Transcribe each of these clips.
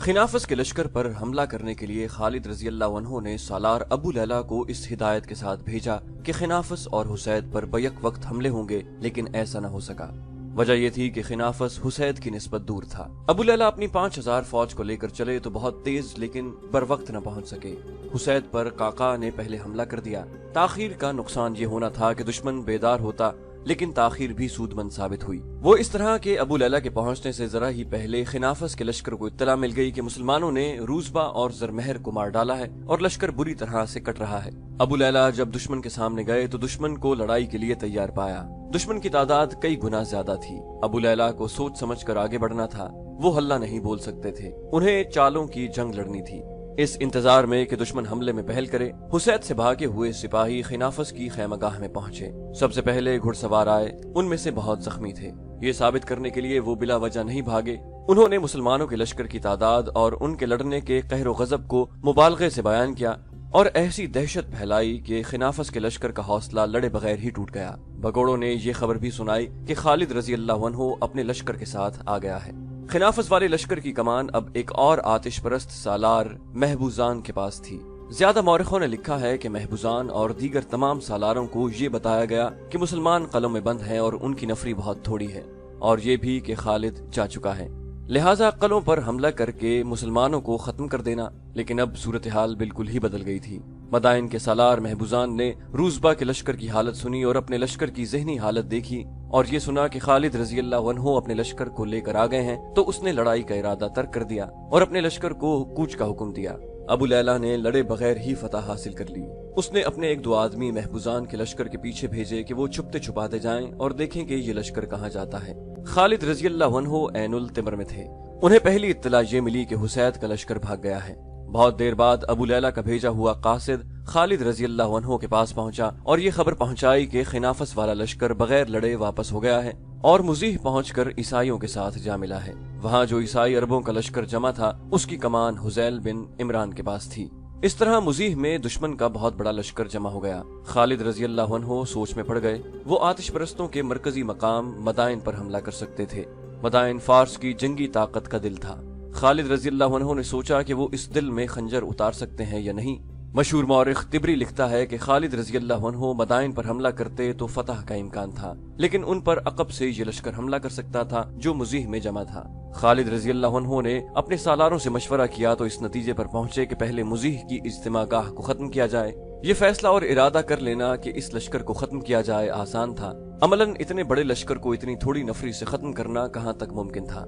خنافس کے لشکر پر حملہ کرنے کے لیے خالد رضی اللہ عنہ نے سالار ابو لیلہ کو اس ہدایت کے ساتھ بھیجا کہ خنافس اور حسید پر بیک وقت حملے ہوں گے، لیکن ایسا نہ ہو سکا۔ وجہ یہ تھی کہ خنافس حسید کی نسبت دور تھا۔ ابو لیلہ اپنی 5000 فوج کو لے کر چلے تو بہت تیز لیکن بر وقت نہ پہنچ سکے۔ حسید پر قعقاع نے پہلے حملہ کر دیا۔ تاخیر کا نقصان یہ ہونا تھا کہ دشمن بیدار ہوتا، لیکن تاخیر بھی سود مند ثابت ہوئی۔ وہ اس طرح کہ ابو لیلہ کے پہنچنے سے ذرا ہی پہلے خنافس کے لشکر کو اطلاع مل گئی کہ مسلمانوں نے روزبہ اور زرمہر کو مار ڈالا ہے اور لشکر بری طرح سے کٹ رہا ہے۔ ابو لیلہ جب دشمن کے سامنے گئے تو دشمن کو لڑائی کے لیے تیار پایا۔ دشمن کی تعداد کئی گنا زیادہ تھی۔ ابو لیلہ کو سوچ سمجھ کر آگے بڑھنا تھا۔ وہ ہلہ نہیں بول سکتے تھے، انہیں چالوں کی جنگ لڑنی تھی۔ اس انتظار میں کہ دشمن حملے میں پہل کرے، حسید سے بھاگے ہوئے سپاہی خنافس کی خیمہ گاہ میں پہنچے۔ سب سے پہلے گھڑ سوار آئے، ان میں سے بہت زخمی تھے۔ یہ ثابت کرنے کے لیے وہ بلا وجہ نہیں بھاگے۔ انہوں نے مسلمانوں کے لشکر کی تعداد اور ان کے لڑنے کے قہر و غضب کو مبالغے سے بیان کیا اور ایسی دہشت پھیلائی کہ خنافس کے لشکر کا حوصلہ لڑے بغیر ہی ٹوٹ گیا۔ بگوڑوں نے یہ خبر بھی سنائی کہ خالد رضی اللہ عنہ اپنے لشکر کے ساتھ آ گیا ہے۔ خنافس والے لشکر کی کمان اب ایک اور آتش پرست سالار محبوزان کے پاس تھی۔ زیادہ مورخوں نے لکھا ہے کہ محبوزان اور دیگر تمام سالاروں کو یہ بتایا گیا کہ مسلمان قلعوں میں بند ہیں اور ان کی نفری بہت تھوڑی ہے، اور یہ بھی کہ خالد جا چکا ہے، لہٰذا قلعوں پر حملہ کر کے مسلمانوں کو ختم کر دینا۔ لیکن اب صورتحال بالکل ہی بدل گئی تھی۔ مدائن کے سالار محبوزان نے روزبہ کے لشکر کی حالت سنی اور اپنے لشکر کی ذہنی حالت دیکھی اور یہ سنا کہ خالد رضی اللہ عنہ اپنے لشکر کو لے کر آ گئے ہیں، تو اس نے لڑائی کا ارادہ ترک کر دیا اور اپنے لشکر کو کوچ کا حکم دیا۔ ابو لیلہ نے لڑے بغیر ہی فتح حاصل کر لی۔ اس نے اپنے ایک دو آدمی محبوزان کے لشکر کے پیچھے بھیجے کہ وہ چھپتے چھپاتے جائیں اور دیکھیں کہ یہ لشکر کہاں جاتا ہے۔ خالد رضی اللہ عنہ عین التمر میں تھے۔ انہیں پہلی اطلاع یہ ملی کہ حسید کا لشکر بھاگ گیا ہے۔ بہت دیر بعد ابو لیلہ کا بھیجا ہوا قاصد خالد رضی اللہ عنہ کے پاس پہنچا اور یہ خبر پہنچائی کہ خنافس والا لشکر بغیر لڑے واپس ہو گیا ہے اور مزیح پہنچ کر عیسائیوں کے ساتھ جا ملا ہے۔ وہاں جو عیسائی عربوں کا لشکر جمع تھا، اس کی کمان حذیل بن عمران کے پاس تھی۔ اس طرح مزیح میں دشمن کا بہت بڑا لشکر جمع ہو گیا۔ خالد رضی اللہ عنہ سوچ میں پڑ گئے۔ وہ آتش پرستوں کے مرکزی مقام مدائن پر حملہ کر سکتے تھے۔ مدائن فارس کی جنگی طاقت کا دل تھا۔ خالد رضی اللہ عنہ نے سوچا کہ وہ اس دل میں خنجر اتار سکتے ہیں یا نہیں۔ مشہور مورخ طبری لکھتا ہے کہ خالد رضی اللہ عنہ مدائن پر حملہ کرتے تو فتح کا امکان تھا، لیکن ان پر عقب سے یہ لشکر حملہ کر سکتا تھا جو مزیح میں جمع تھا۔ خالد رضی اللہ عنہ نے اپنے سالاروں سے مشورہ کیا تو اس نتیجے پر پہنچے کہ پہلے مزیح کی اجتماع گاہ کو ختم کیا جائے۔ یہ فیصلہ اور ارادہ کر لینا کہ اس لشکر کو ختم کیا جائے آسان تھا، عملاً اتنے بڑے لشکر کو اتنی تھوڑی نفری سے ختم کرنا کہاں تک ممکن تھا۔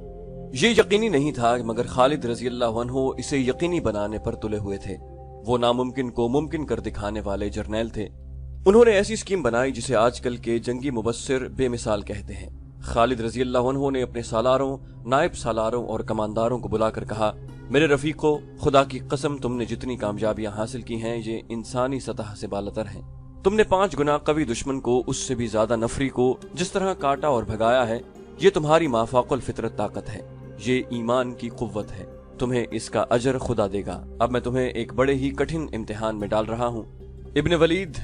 یہ یقینی نہیں تھا، مگر خالد رضی اللہ عنہ اسے یقینی بنانے پر تلے ہوئے تھے۔ وہ ناممکن کو ممکن کر دکھانے والے جرنیل تھے۔ انہوں نے ایسی اسکیم بنائی جسے آج کل کے جنگی مبصر بے مثال کہتے ہیں۔ خالد رضی اللہ عنہ نے اپنے سالاروں، نائب سالاروں اور کمانداروں کو بلا کر کہا، میرے رفیقو، خدا کی قسم تم نے جتنی کامیابیاں حاصل کی ہیں یہ انسانی سطح سے بالاتر ہیں۔ تم نے 5 گنا قوی دشمن کو، اس سے بھی زیادہ نفری کو جس طرح کاٹا اور بھگایا ہے، یہ تمہاری مافاق الفطرت طاقت ہے، یہ ایمان کی قوت ہے، تمہیں اس کا اجر خدا دے گا۔ اب میں تمہیں ایک بڑے ہی کٹھن امتحان میں ڈال رہا ہوں۔ ابن ولید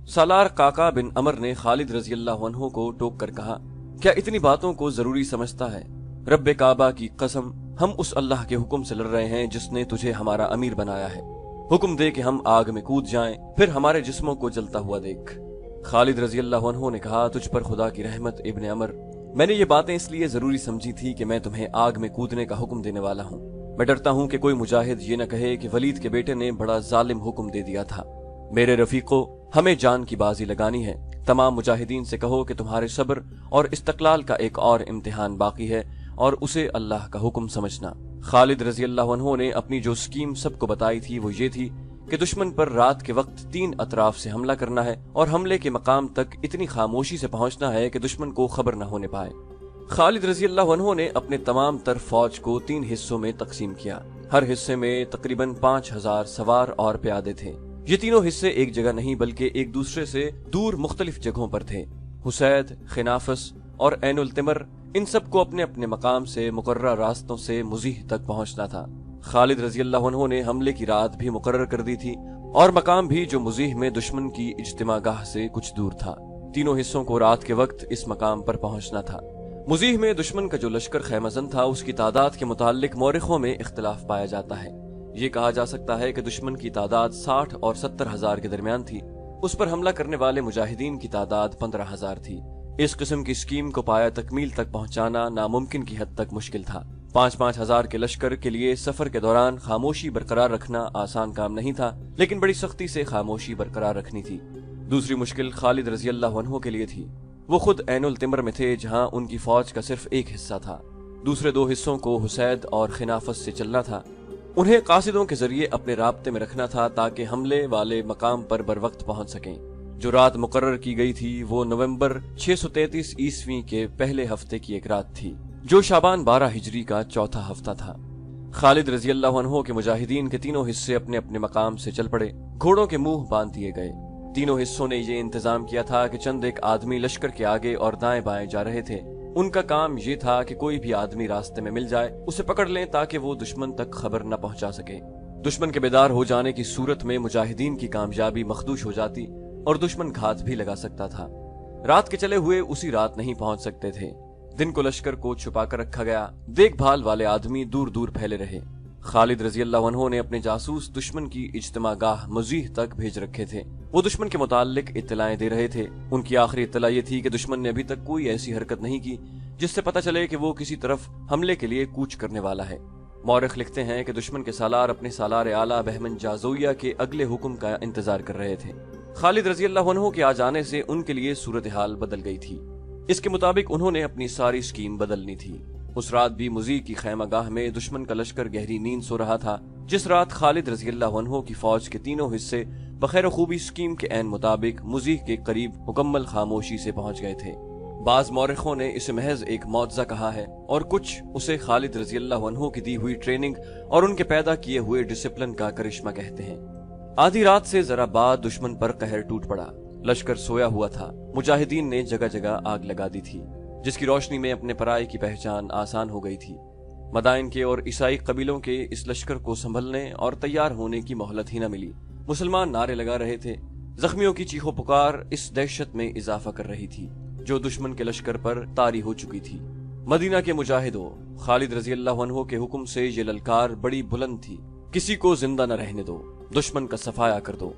سالار قعقاع بن عمر نے خالد رضی اللہ عنہ کو ٹوک کر کہا، کیا اتنی باتوں کو ضروری سمجھتا ہے؟ رب کعبہ کی قسم، ہم اس اللہ کے حکم سے لڑ رہے ہیں جس نے تجھے ہمارا امیر بنایا ہے۔ حکم دے کہ ہم آگ میں کود جائیں، پھر ہمارے جسموں کو جلتا ہوا دیکھ۔ خالد رضی اللہ عنہ نے کہا، تجھ پر خدا کی رحمت ابن عمر، میں نے یہ باتیں اس لیے ضروری سمجھی تھی کہ میں تمہیں آگ میں کودنے کا حکم دینے والا ہوں۔ میں ڈرتا ہوں کہ کوئی مجاہد یہ نہ کہے کہ ولید کے بیٹے نے بڑا ظالم حکم دے دیا تھا۔ میرے رفیقو، ہمیں جان کی بازی لگانی ہے۔ تمام مجاہدین سے کہو کہ تمہارے صبر اور استقلال کا ایک اور امتحان باقی ہے اور اسے اللہ کا حکم سمجھنا۔ خالد رضی اللہ عنہ نے اپنی جو اسکیم سب کو بتائی تھی وہ یہ تھی کہ دشمن پر رات کے وقت 3 اطراف سے حملہ کرنا ہے اور حملے کے مقام تک اتنی خاموشی سے پہنچنا ہے کہ دشمن کو خبر نہ ہونے پائے۔ خالد رضی اللہ عنہ نے اپنے تمام تر فوج کو 3 حصوں میں تقسیم کیا۔ ہر حصے میں تقریباً 5000 سوار اور پیادے تھے۔ یہ تینوں حصے ایک جگہ نہیں بلکہ ایک دوسرے سے دور مختلف جگہوں پر تھے۔ حسید، خنافس اور عین التمر، ان سب کو اپنے اپنے مقام سے مقررہ راستوں سے مزیح تک پہنچنا تھا۔ خالد رضی اللہ عنہ نے حملے کی رات بھی مقرر کر دی تھی اور مقام بھی جو مزیح میں دشمن کی اجتماع گاہ سے کچھ دور تھا۔ تینوں حصوں کو رات کے وقت اس مقام پر پہنچنا تھا۔ मुज़ीह में दुश्मन का जो लश्कर खैमज़न था उसकी तादाद के मुतालिक मौरिखों में इख्तिलाफ पाया जाता है। ये कहा जा सकता है कि दुश्मन की तादाद 60 और 70 हजार के दरमियान थी। उस पर हमला करने वाले मुजाहिदीन की तादाद 15 हजार थी। इस किस्म की स्कीम को पाया तकमील तक पहुंचाना नामुमकिन की हद तक मुश्किल था। 5-5 हजार के लश्कर के लिए सफर के दौरान खामोशी बरकरार रखना आसान काम नहीं था, लेकिन बड़ी सख्ती से खामोशी बरकरार रखनी थी। दूसरी मुश्किल खालिद रजी अल्लाह अन्हु के लिए थी। वो खुद ऐनुल तिमर में थे, जहां उनकी फौज का सिर्फ एक हिस्सा था। दूसरे 2 हिस्सों को हुसैद और खिनाफस से चलना था। उन्हें कासिदों के जरिए अपने राब्ते में रखना था ताकि हमले वाले मकाम पर बरवक्त पहुंच सकें। जो रात मुकर्रर की गई थी वो नवंबर 633 ईस्वी के पहले हफ्ते की एक रात थी, जो शाबान 12 हिजरी का चौथा हफ्ता था। खालिद रजी अल्लाह अन्हु के मुजाहिदीन के तीनों हिस्से अपने अपने मकाम से चल पड़े। घोड़ों के मुंह बांध दिए गए। तीनों हिस्सों ने ये इंतजाम किया था कि चंद एक आदमी लश्कर के आगे और दाएं बाएं जा रहे थे। उनका काम ये था कि कोई भी आदमी रास्ते में मिल जाए उसे पकड़ लें ताकि वो दुश्मन तक खबर न पहुंचा सके। दुश्मन के बेदार हो जाने की सूरत में मुजाहिदीन की कामयाबी मखदूश हो जाती और दुश्मन घात भी लगा सकता था। रात के चले हुए उसी रात नहीं पहुंच सकते थे। दिन को लश्कर को छुपा कर रखा गया। देखभाल वाले आदमी दूर दूर फैले रहे। खालिद रजी अल्लाह अन्हु ने अपने जासूस दुश्मन की इज्तिमागाह मुज़ीह तक भेज रखे थे। वो दुश्मन के मुताल्लिक इत्तलाएं दे रहे थे। उनकी आखिरी इत्तला ये थी कि दुश्मन ने अभी तक कोई ऐसी हरकत नहीं की जिससे पता चले कि वो किसी तरफ हमले के लिए कूच करने वाला है। मौरिख लिखते हैं कि दुश्मन के सालार अपने सालार आला बहमन जाज़ोइया के अगले हुक्म का इंतजार कर रहे थे। खालिद रजी अल्लाह अन्हु के आ जाने से उनके लिए सूरत हाल बदल गई थी। इसके मुताबिक उन्होंने अपनी सारी स्कीम बदलनी थी। उस रात भी मुज़ीह की खैमागाह में दुश्मन का लश्कर गहरी नींद सो रहा था। जिस रात खालिद रजी अल्लाह अन्हु की फौज के तीनों हिस्से बखैर खूबी स्कीम के ऐन मुताबिक मुज़ीह के करीब मुकम्मल खामोशी से पहुंच गए थे। बाज मौरिखों ने इसे महज एक मौजज़ा कहा है और कुछ उसे खालिद रजी अल्लाह अन्हु की दी हुई ट्रेनिंग और उनके पैदा किए हुए डिसिप्लिन का करिश्मा कहते हैं। आधी रात से जरा बाद दुश्मन पर कहर टूट पड़ा। लश्कर सोया हुआ था। मुजाहिदीन ने जगह जगह आग लगा दी थी, जिसकी रोशनी में अपने पराये की पहचान आसान हो गई थी। मदाइन के और ईसाई कबीलों के इस लश्कर को संभलने और तैयार होने की मोहलत ही न मिली। मुसलमान नारे लगा रहे थे। जख्मियों की चीखों पुकार इस दहशत में इजाफा कर रही थी जो दुश्मन के लश्कर पर तारी हो चुकी थी। मदीना के मुजाहिदों, खालिद रजी अल्लाह अन्हु के हुक्म से ये ललकार बड़ी बुलंद थी। किसी को जिंदा न रहने दो, दुश्मन का सफाया कर दो।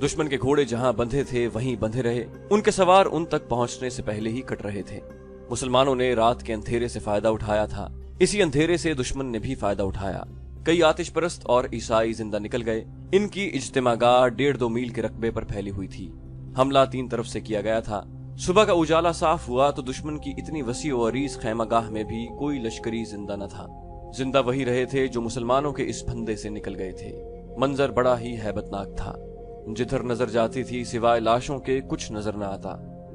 दुश्मन के घोड़े जहां बंधे थे वहीं बंधे रहे। उनके सवार उन तक पहुंचने से पहले ही कट रहे थे। मुसलमानों ने रात के अंधेरे से फायदा उठाया था। इसी अंधेरे से दुश्मन ने भी फायदा उठाया। कई आतिश परस्त और ईसाई जिंदा निकल गए। इनकी इज्तिमागाह 1.5-2 मील के रकबे पर फैली हुई थी। हमला 3 तरफ से किया गया था। सुबह का उजाला साफ हुआ तो दुश्मन की इतनी वसी और अरीज खैमागाह में भी कोई लश्करी जिंदा न था। जिंदा वही रहे थे जो मुसलमानों के इस फंदे से निकल गए थे। मंजर बड़ा ही हैबतनाक था। जिधर नजर जाती थी सिवाय लाशों के कुछ नजर न आता।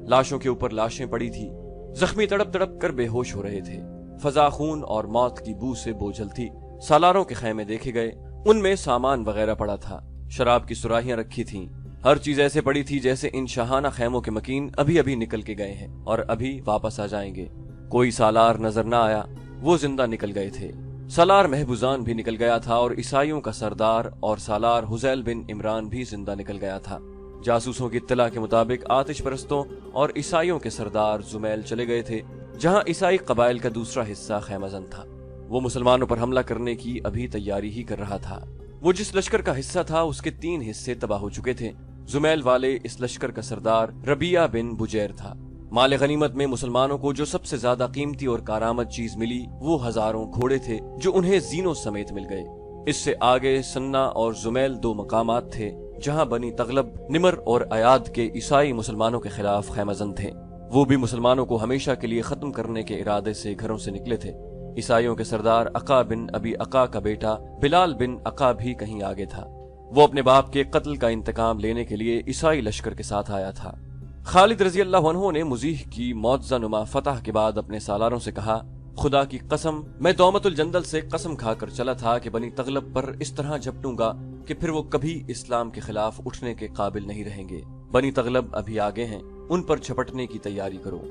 लाशों के ऊपर लाशें पड़ी थी। जख्मी तड़प तड़प कर बेहोश हो रहे थे। फजा खून और मौत की बू से बोझल थी। सालारों के खैमे देखे गए, उनमें सामान वगैरह पड़ा था। शराब की सुराहियां रखी थीं। हर चीज ऐसे पड़ी थी जैसे इन शाहाना खैमों के मकीन अभी अभी निकल के गए हैं और अभी वापस आ जाएंगे। कोई सालार नजर न आया, वो जिंदा निकल गए थे। सालार महबूजान भी निकल गया था और ईसाइयों का सरदार और सालार हुजैल बिन इमरान भी जिंदा निकल गया था। जासूसों की इत्तला के मुताबिक आतिश परस्तों और ईसाइयों के सरदार जुमैल चले गए थे, जहां ईसाई कबाइल का दूसरा हिस्सा खैमजन था। वो मुसलमानों पर हमला करने की अभी तैयारी ही कर रहा था। वो जिस लश्कर का हिस्सा था उसके 3 हिस्से तबाह हो चुके थे। जुमैल वाले इस लश्कर का सरदार रबिया बिन बुजैर था। माल गनीमत में मुसलमानों को जो सबसे ज्यादा कीमती और कारामद चीज मिली वो हजारों घोड़े थे जो उन्हें जीनों समेत मिल गए। इससे आगे सन्ना और जुमैल 2 मकामात थे जहां बनी तगलब, निमर और अयाद के ईसाई मुसलमानों के खिलाफ खैमजन थे। वो भी मुसलमानों को हमेशा के लिए खत्म करने के इरादे से घरों से निकले थे। ईसाइयों के सरदार अका बिन अबी अका का बेटा बिलाल बिन अका भी कहीं आगे था। वो अपने बाप के कत्ल का इंतकाम लेने के लिए ईसाई लश्कर के साथ आया था। खालिद रजी अल्लाह अन्हु ने मुज़ीह की मौजज़ा नुमा फतह के बाद अपने सालारों से कहा, खुदा की कसम, मैं दौमतुल जंदल से कसम खाकर चला था कि बनी तगलब पर इस तरह झपटूंगा कि फिर वो कभी इस्लाम के खिलाफ उठने के काबिल नहीं रहेंगे। बनी तगलब अभी आगे हैं, उन पर झपटने की तैयारी करो।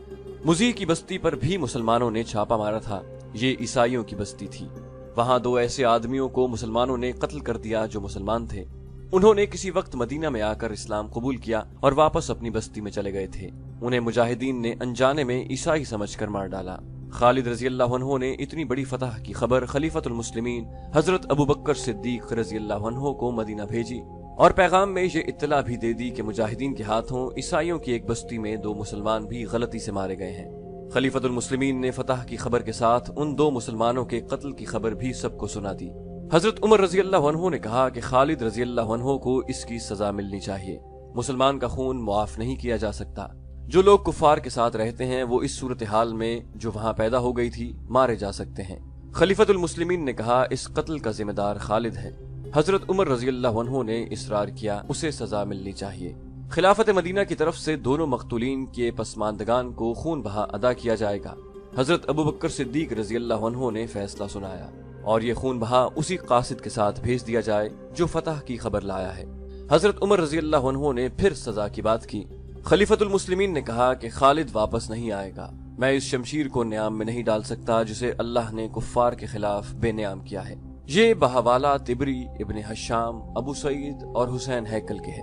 मुज़ीह की बस्ती पर भी मुसलमानों ने छापा मारा था। ये ईसाइयों की बस्ती थी। वहां 2 ऐसे आदमियों को मुसलमानों ने कत्ल कर दिया जो मुसलमान थे। उन्होंने किसी वक्त मदीना में आकर इस्लाम कबूल किया और वापस अपनी बस्ती में चले गए थे। उन्हें मुजाहिदीन ने अनजाने में ईसाई समझकर मार डाला। खालिद रजी अल्लाह अन्हु ने इतनी बड़ी फतह की खबर खलीफतुल मुस्लिमीन हजरत अबू बकर सिद्दीक रजी अल्लाह अन्हु को मदीना भेजी और पैगाम में ये इत्तला भी दे दी कि मुजाहिदीन के हाथों ईसाइयों की एक बस्ती में 2 मुसलमान भी गलती से मारे गए हैं। खलीफतुल मुस्लिमीन ने फतह की खबर के साथ उन 2 मुसलमानों के कत्ल की खबर भी सबको सुना दी। हजरत उमर रजी अल्लाह अन्हु ने कहा कि खालिद रजी अल्लाह अन्हु को इसकी सजा मिलनी चाहिए। मुसलमान का खून मुआफ नहीं किया जा सकता। जो लोग कुफार के साथ रहते हैं वो इस सूरत हाल में जो वहां पैदा हो गई थी मारे जा सकते हैं। खलीफतुल मुस्लिमीन ने कहा इस कत्ल का जिम्मेदार खालिद है। हजरत उमर रजी अल्लाह अन्हु ने इसरार किया उसे सजा मिलनी चाहिए। खिलाफत मदीना की तरफ से दोनों मकतूलीन के पसमानदगान को खून बहा अदा किया जाएगा। हजरत अबू बकर सिद्दीक रजी अल्लाह अन्हु ने फैसला सुनाया और ये खून बहा उसी कासिद के साथ भेज दिया जाए जो फतह की खबर लाया है। हजरत उमर रजी अल्लाह अन्हु ने फिर सजा की बात की। खलीफतुल मुस्लिमीन ने कहा कि खालिद वापस नहीं आएगा। मैं इस शमशीर को न्याम में नहीं डाल सकता जिसे अल्लाह ने कुफ्फार के खिलाफ बेनियाम किया है। ये बहवाला तिबरी इब्ने हशाम अबू सईद और हुसैन हैकल के है।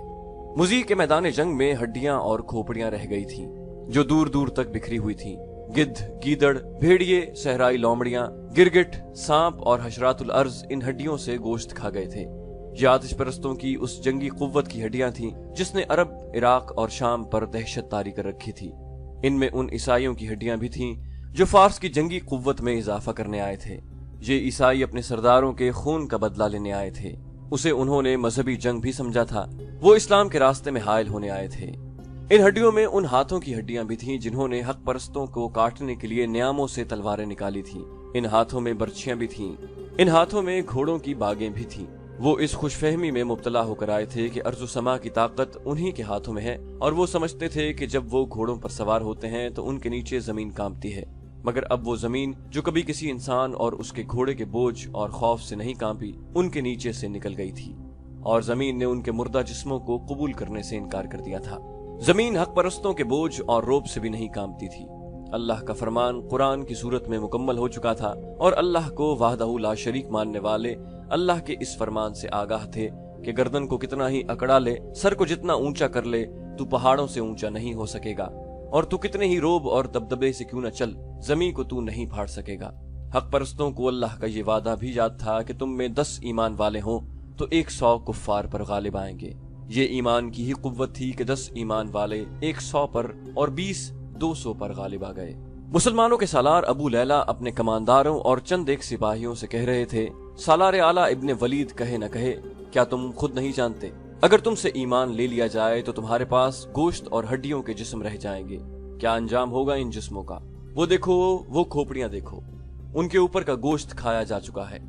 मुजी के मैदान जंग में हड्डियां और खोपड़ियां रह गई थीं जो दूर दूर तक बिखरी हुई थीं। गिद्ध, गीदड़, भेड़िए, सहराई लोमड़ियां, गिरगिट, सांप और हशरातुल अर्ज इन हड्डियों से गोश्त खा गए थे। ये आतिश परस्तों की उस जंगी कुव्वत की हड्डियां थीं जिसने अरब, इराक और शाम पर दहशत तारी कर रखी थी। इनमें उन ईसाइयों की हड्डियां भी थीं जो फार्स की जंगी कुव्वत में इजाफा करने आए थे। ये ईसाई अपने सरदारों के खून का बदला लेने आए थे। उसे उन्होंने मजहबी जंग भी समझा था। वो इस्लाम के रास्ते में हायल होने आए थे। इन हड्डियों में उन हाथों की हड्डियां भी थीं जिन्होंने हक परस्तों को काटने के लिए न्यामों से तलवारें निकाली थीं। इन हाथों में बर्छियां भी थीं। इन हाथों में घोड़ों की बागें भी थीं। वो इस खुशफहमी में मुब्तला होकर आए थे कि अर्ज़ समा की ताकत उन्हीं के हाथों में है और वो समझते थे कि जब वो घोड़ों पर सवार होते हैं तो उनके नीचे जमीन कांपती है। मगर अब वो जमीन जो कभी किसी इंसान और उसके घोड़े के बोझ और खौफ से नहीं कांपी, उनके नीचे से निकल गई थी और जमीन ने उनके मुर्दा जिस्मों को कबूल करने से इनकार कर दिया था। जमीन हक परस्तों के बोझ और रोब से भी नहीं कांपती थी। अल्लाह का फरमान कुरान की सूरत में मुकम्मल हो चुका था और अल्लाह को वाहदहू ला शरीक मानने वाले अल्लाह के इस फरमान से आगाह थे कि गर्दन को कितना ही अकड़ा ले, सर को जितना ऊंचा कर ले, तू पहाड़ों से ऊंचा नहीं हो सकेगा और तू कितने ही रोब और दबदबे से क्यों न चल, जमीन को तू नहीं फाड़ सकेगा। हक परस्तों को अल्लाह का ये वादा भी याद था कि तुम में 10 ईमान वाले हों तो 100 कुफ्फार पर गालिब आएंगे। ये ईमान की ही कुव्वत थी कि 10 ईमान वाले 100 पर और 20 200 पर गालिब आ गए। मुसलमानों के सालार अबू लैला अपने कमानदारों और चंद एक सिपाहियों से कह रहे थे, सालार आला इब्ने वलीद कहे न कहे, क्या तुम खुद नहीं जानते अगर तुमसे ईमान ले लिया जाए तो तुम्हारे पास गोश्त और हड्डियों के जिस्म रह जाएंगे। क्या अंजाम होगा इन जिस्मों का? वो देखो, वो खोपड़ियां देखो, उनके ऊपर का गोश्त खाया जा चुका है।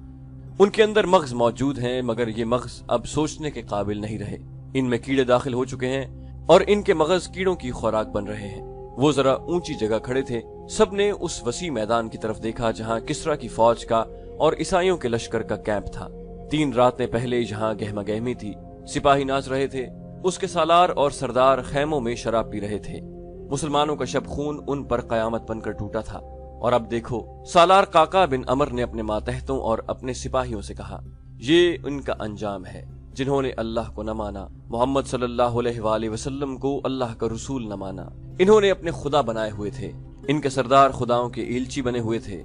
उनके अंदर मग़ज़ मौजूद हैं मगर ये मग़ज़ अब सोचने के काबिल नहीं रहे। इनमें कीड़े दाखिल हो चुके हैं और इनके मग़ज़ कीड़ों की खुराक बन रहे हैं। वो जरा ऊंची जगह खड़े थे। सबने उस वसी मैदान की तरफ देखा जहां किस्रा की फौज का और ईसाइयों के लश्कर का कैंप था। 3 रातें पहले जहां गहमा गहमी थी, सिपाही नाच रहे थे, उसके सालार और सरदार खैमों में शराब पी रहे थे। मुसलमानों का शब खून उन पर कयामत बनकर टूटा था। और अब देखो, सालार काका बिन अमर ने अपने मातहतों और अपने सिपाहियों से कहा, ये उनका अंजाम है जिन्होंने अल्लाह को न माना, मोहम्मद सल्लल्लाहु अलैहि वसल्लम को अल्लाह का रसूल न माना। इन्होंने अपने खुदा बनाए हुए थे, इनके सरदार खुदाओं के इल्ची बने हुए थे।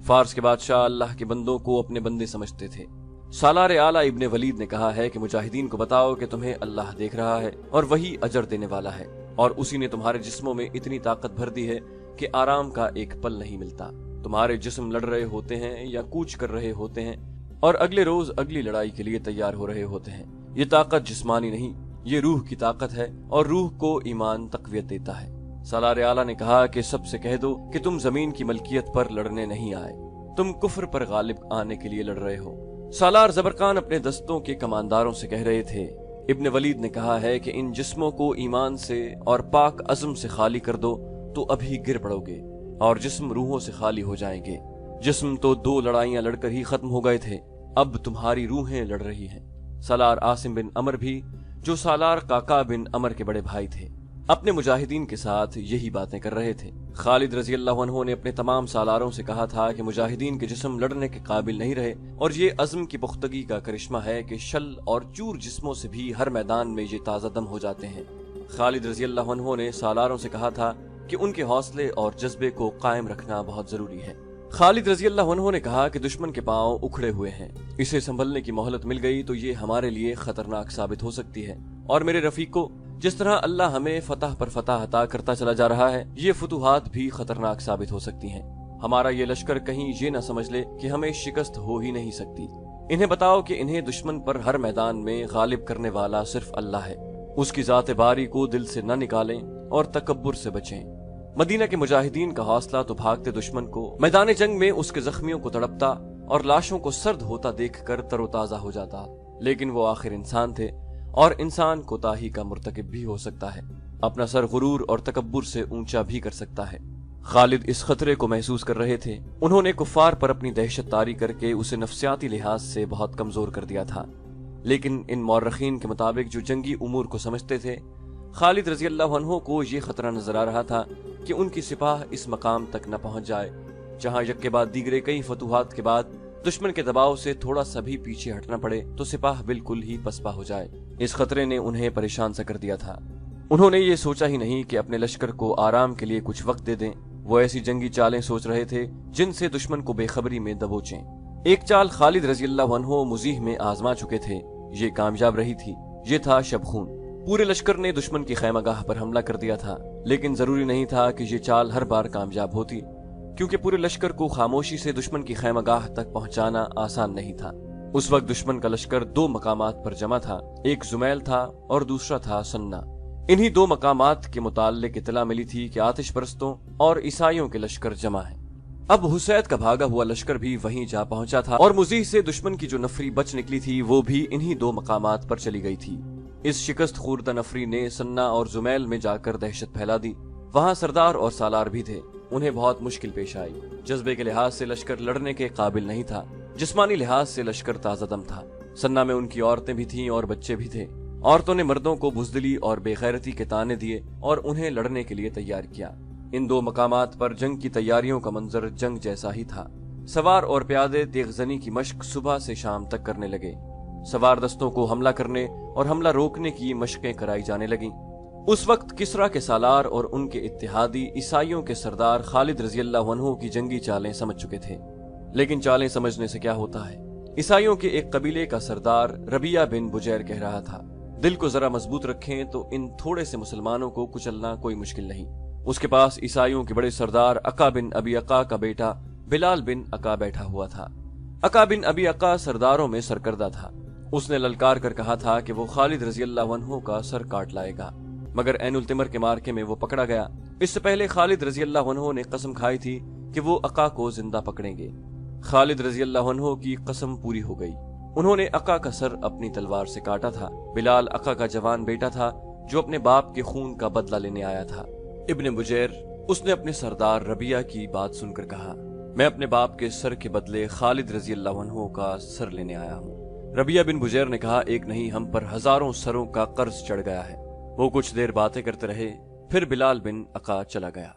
फारस के बादशाह अल्लाह के बंदों को अपने बंदे समझते थे। सालार आला इब्ने वलीद ने कहा है कि मुजाहिदीन को बताओ कि तुम्हें अल्लाह देख रहा है और वही अजर देने वाला है, और उसी ने तुम्हारे जिस्मों में इतनी ताकत भर दी है कि आराम का एक पल नहीं मिलता। तुम्हारे जिस्म लड़ रहे होते हैं या कूच कर रहे होते हैं और अगले रोज अगली लड़ाई के लिए तैयार हो रहे होते हैं। ये ताकत जिस्मानी नहीं, ये रूह की ताकत है और रूह को ईमान तकवियत देता है। सालार आला ने कहा कि सबसे कह दो कि तुम जमीन की मलकियत पर लड़ने नहीं आए, तुम कुफ्र पर गालिब आने के लिए लड़ रहे हो। सालार ज़बरकान अपने दस्तों के कमांदारों से कह रहे थे। इब्ने वलीद ने कहा है कि इन जिस्मों को ईमान से और पाक अज़म से खाली कर दो तो अभी गिर पड़ोगे और जिस्म रूहों से खाली हो जाएंगे। जिस्म तो 2 लड़ाइयां लड़कर ही खत्म हो गए थे, अब तुम्हारी रूहें लड़ रही हैं। सालार आसिम बिन अमर भी, जो सालार काका बिन अमर के बड़े भाई थे, अपने मुजाहिदीन के साथ यही बातें कर रहे थे। खालिद रजी अल्लाह अन्हु ने अपने तमाम सालारों से कहा था कि मुजाहिदीन के जिस्म लड़ने के काबिल नहीं रहे और ये अज़्म की पुख्तगी का करिश्मा है कि शल और चूर जिस्मों से भी हर मैदान में ये ताज़ा दम हो जाते हैं। खालिद रजी अल्लाह अन्हु ने सालारों से कहा था کہ ان کے حوصلے اور جذبے کو قائم رکھنا بہت ضروری ہے۔ خالد رضی اللہ عنہ نے کہا کہ دشمن کے پاؤں اکھڑے ہوئے ہیں، اسے سنبھلنے کی مہلت مل گئی تو یہ ہمارے لیے خطرناک ثابت ہو سکتی ہے، اور میرے رفیقو، جس طرح اللہ ہمیں فتح پر فتح عطا کرتا چلا جا رہا ہے، یہ فتوحات بھی خطرناک ثابت ہو سکتی ہیں۔ ہمارا یہ لشکر کہیں یہ نہ سمجھ لے کہ ہمیں شکست ہو ہی نہیں سکتی۔ انہیں بتاؤ کہ انہیں دشمن پر ہر میدان میں غالب کرنے والا صرف اللہ ہے، اس کی ذات باری کو دل سے نہ نکالیں اور تکبر سے بچیں۔ مدینہ کے مجاہدین کا حوصلہ تو بھاگتے دشمن کو میدان جنگ میں اس کے زخمیوں کو تڑپتا اور لاشوں کو سرد ہوتا دیکھ کر تر و تازہ ہو جاتا، لیکن وہ آخر انسان تھے، اور انسان کوتاہی کا مرتکب بھی ہو سکتا ہے، اپنا سر غرور اور تکبر سے اونچا بھی کر سکتا ہے۔ خالد اس خطرے کو محسوس کر رہے تھے، انہوں نے کفار پر اپنی دہشت طاری کر کے اسے نفسیاتی لحاظ سے بہت کمزور کر دیا تھا، لیکن ان مورخین کے مطابق جو جنگی امور کو سمجھتے تھے، خالد رضی اللہ عنہ کو یہ خطرہ نظر آ رہا تھا کہ ان کی سپاہ اس مقام تک نہ پہنچ جائے جہاں یک کے بعد دیگرے کئی فتوحات کے بعد دشمن کے دباؤ سے تھوڑا سا بھی پیچھے ہٹنا پڑے تو سپاہ بالکل ہی پسپا ہو جائے۔ اس خطرے نے انہیں پریشان سا کر دیا تھا۔ انہوں نے یہ سوچا ہی نہیں کہ اپنے لشکر کو آرام کے لیے کچھ وقت دے دیں، وہ ایسی جنگی چالیں سوچ رہے تھے جن سے دشمن کو بے خبری میں دبوچیں۔ ایک چال خالد رضی اللہ عنہ مزیح میں آزما چکے تھے، یہ کامیاب رہی تھی، یہ تھا شبخون۔ پورے لشکر نے دشمن کی خیمہ گاہ پر حملہ کر دیا تھا، لیکن ضروری نہیں تھا کہ یہ چال ہر بار کامیاب ہوتی، کیونکہ پورے لشکر کو خاموشی سے دشمن کی خیمہ گاہ تک پہنچانا آسان نہیں تھا۔ اس وقت دشمن کا لشکر دو مقامات پر جمع تھا، ایک زمیل تھا اور دوسرا تھا سنہ۔ انہی دو مقامات کے متعلق اطلاع ملی تھی کہ آتش پرستوں اور عیسائیوں کے لشکر جمع ہیں۔ اب حسید کا بھاگا ہوا لشکر بھی وہیں جا پہنچا تھا، اور مزیح سے دشمن کی جو نفری بچ نکلی تھی وہ بھی انہی دو مقامات پر چلی گئی تھی۔ اس شکست خوردہ نفری نے سنہ اور زمیل میں جا کر دہشت پھیلا دی۔ وہاں سردار اور سالار بھی تھے، انہیں بہت مشکل پیش آئی۔ جذبے کے لحاظ سے لشکر لڑنے کے قابل نہیں تھا، جسمانی لحاظ سے لشکر تازہ دم تھا۔ سنہ میں ان کی عورتیں بھی تھیں اور بچے بھی تھے۔ عورتوں نے مردوں کو بزدلی اور بے غیرتی کے طعنے دیے اور انہیں لڑنے کے لیے تیار کیا۔ ان دو مقامات پر جنگ کی تیاریوں کا منظر جنگ جیسا ہی تھا۔ سوار اور پیادے تیغ زنی کی مشق صبح سے شام تک کرنے لگے۔ سوار دستوں کو حملہ کرنے اور حملہ روکنے کی مشقیں کرائی جانے لگیں۔ اس وقت کسریٰ کے سالار اور ان کے اتحادی عیسائیوں کے سردار خالد رضی اللہ عنہ کی جنگی چالیں سمجھ چکے تھے، لیکن چالیں سمجھنے سے کیا ہوتا ہے۔ عیسائیوں کے ایک قبیلے کا سردار ربیہ بن بجیر کہہ رہا تھا، دل کو ذرا مضبوط رکھیں تو ان تھوڑے سے مسلمانوں کو کچلنا کوئی مشکل نہیں۔ اس کے پاس عیسائیوں کے بڑے سردار عقا بن ابی عقا کا بیٹا بلال بن عقا بیٹھا ہوا تھا۔ عقا بن ابی عقا سرداروں میں سرکردہ تھا۔ اس نے للکار کر کہا تھا کہ وہ خالد رضی اللہ عنہ کا سر کاٹ لائے گا، مگر عین التمر کے مارکے میں وہ پکڑا گیا۔ اس سے پہلے خالد رضی اللہ عنہ نے قسم کھائی تھی کہ وہ عقا کو زندہ پکڑیں گے۔ خالد رضی اللہ عنہ کی قسم پوری ہو گئی، انہوں نے عقا کا سر اپنی تلوار سے کاٹا تھا۔ بلال عقا کا جوان بیٹا تھا جو اپنے باپ کے خون کا بدلہ لینے آیا تھا۔ ابن بجیر، اس نے اپنے سردار ربیہ کی بات سن کر کہا، میں اپنے باپ کے سر کے بدلے خالد رضی اللہ عنہ کا سر لینے آیا ہوں۔ ربیہ بن بجیر نے کہا، ایک نہیں ہم پر ہزاروں سروں کا قرض چڑھ گیا ہے۔ وہ کچھ دیر باتیں کرتے رہے، پھر بلال بن عقا چلا گیا۔